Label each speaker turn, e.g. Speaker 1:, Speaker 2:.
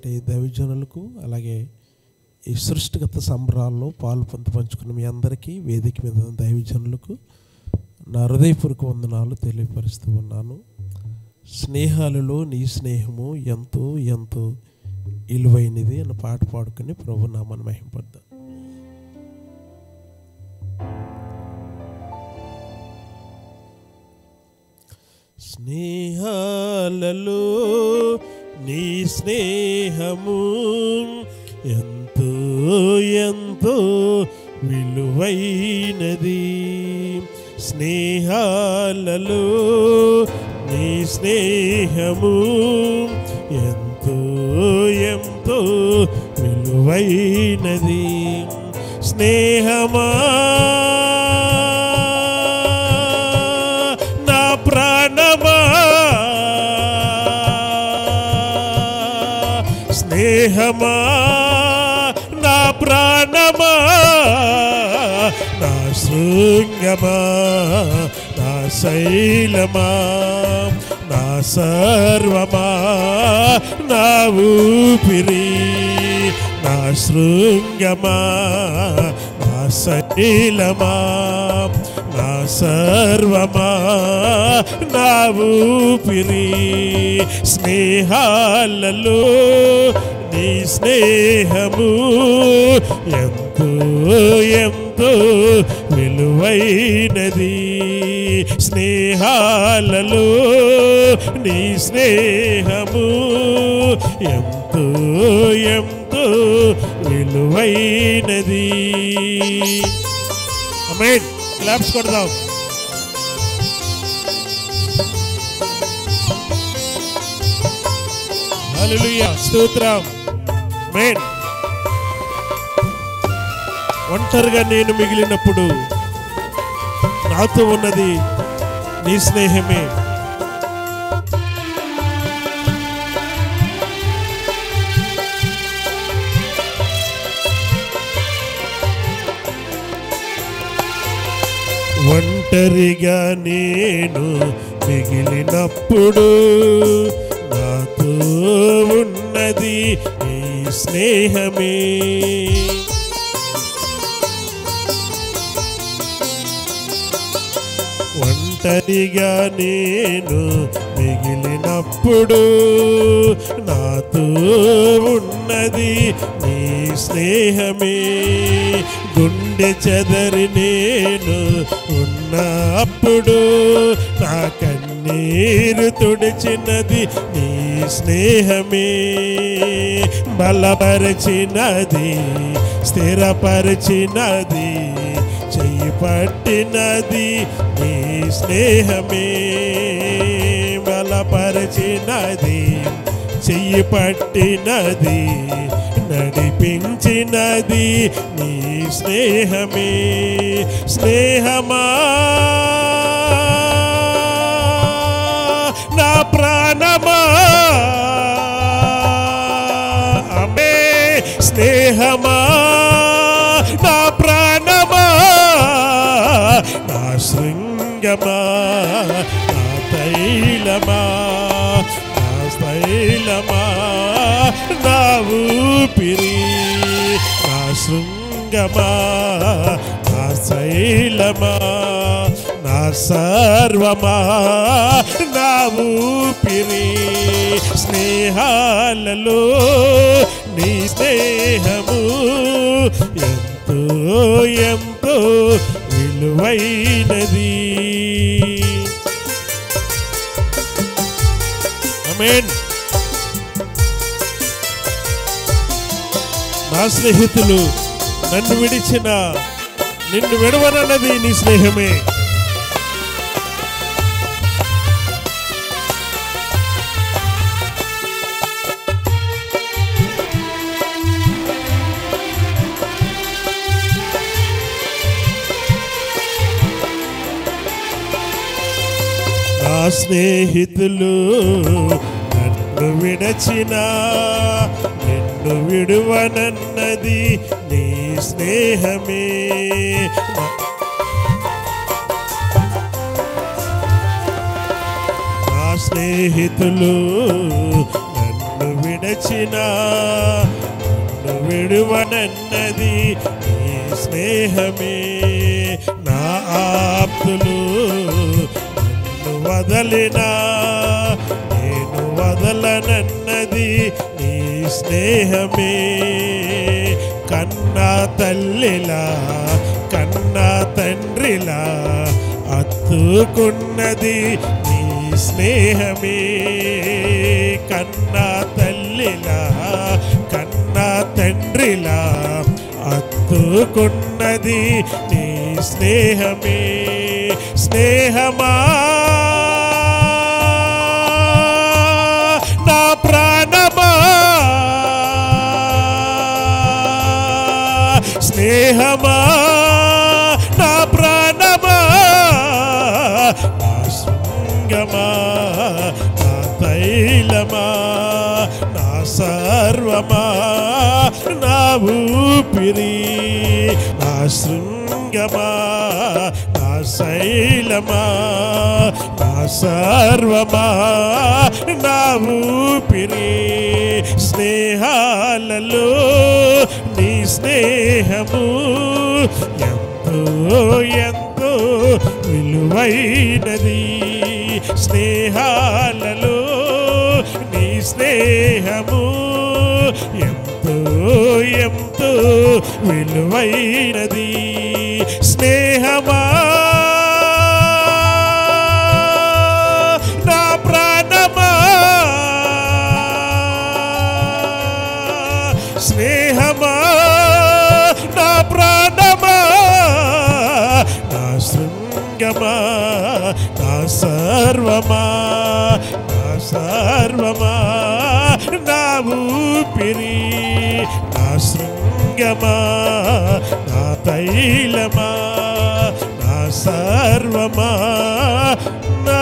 Speaker 1: వచ్చినటువంటి దైవజనులకు, అలాగే ఈ సృష్టిగత సంబరాల్లో పాలు పంచుకున్న మీ అందరికీ, వేదిక మీద దైవజనులకు నా హృదయపూర్వక వందనాలు తెలియపరుస్తూ ఉన్నాను. స్నేహాలలో నీ స్నేహము ఎంతో ఎంతో విలువైనది అన్న పాట పాడుకుని ప్రభు నామమును మహిమపడదాం. స్నేహాలలో నీ స్నేహము ఎంతో ఎంతో విలువైనది. స్నేహాలలో నీ స్నేహము ఎంతో ఎంతో విలువైనది. స్నేహమా నా ప్రాణమా, స్నేహమా నా ప్రాణమా, నా శృంగమా, నా శైలమా, నా సర్వమా, నా ఊపిరి, నా శృంగమా, నా శైలమా, నా సర్వమా, నా ఊపిరి. స్నేహాలలో నీ స్నేహము ఎంతో ఎంతో విలువైనది. స్నేహాలలో నీ స్నేహము ఎంతో ఎంతో విలువైనది. ఆమేన్. క్లాప్స్ కొడదాం. హల్లెలూయా, స్తోత్రం. ఆమేన్. ఒంటరిగా నేను మిగిలినప్పుడు నాతో ఉన్నది నీ స్నేహమే. ఒంటరిగా నేను మిగిలినప్పుడు నాతో ఉన్నది నీ స్నేహమే. ఒంటరిగా నేను మిగిలినప్పుడు నాతో ఉన్నది నీ స్నేహమే. గుండె చెదరి నేను ఉన్నప్పుడు నా కన్నీరు తుడిచినది నీ స్నేహమే. బలపరిచినది, స్థిరపరిచినది, చెయ్యి పట్టినది నీ స్నేహమే. బలపరిచినది, చెయ్యి పట్టినది, నడిపించినది నీ స్నేహమే. స్నేహమా నా ప్రాణమా, ఆమె స్నేహమా నా ప్రాణమా, నా శృంగమా, నా తైలమా, నా తైలమా, నా ఊపిరి, నా శృంగమా, నా శైలమా, నా సర్వమా, నా ఊపిరి. స్నేహాలలో నీ స్నేహము ఎంతో ఎంతో విలువైనది. ఆమేన్. నా స్నేహితులు నన్ను విడిచిన నిన్ను విడవనన్నది నీ స్నేహమే. నా స్నేహితులు నన్ను విడచిన నిన్ను విడువనన్నది నీ స్నేహమే. నా స్నేహితులు నన్ను విడ విడచిన నన్ను విడువనన్నది నీ స్నేహమే. నా ఆప్తులు నన్ను వదలినా నేను వదలనన్నది నీ స్నేహమే. కన్నా తల్లిలా కన్నా తండ్రిలా అత్తుకున్నది నీ స్నేహమే. కన్నా తల్లిలా కన్నా తండ్రిలా అత్తుకున్నది నీ స్నేహమే. స్నేహమా నా ప్రాణమా, స్నేహమా నా ప్రాణమా, నా శృంగమా, నా తైలమా, నా సర్వమా, నా ఊపిరి, నా శృంగమా, నా శైలమా, నా సర్వమా, నా ఊపిరి. స్నేహాలలో నీ స్నేహము ఎంతో ఎంతో విలువైనది. స్నేహాలలో నీ స్నేహము ఎంతో ఎంతో విలువైనది. స్నేహమా నా ప్రాణమా, స్నేహమా నా ప్రాణమా, నా శృంగమా, నా సర్వమా, నా సర్వమా, నా ఊపిరి, నా శృంగమా, నా తైలమా, నా సర్వమా, నా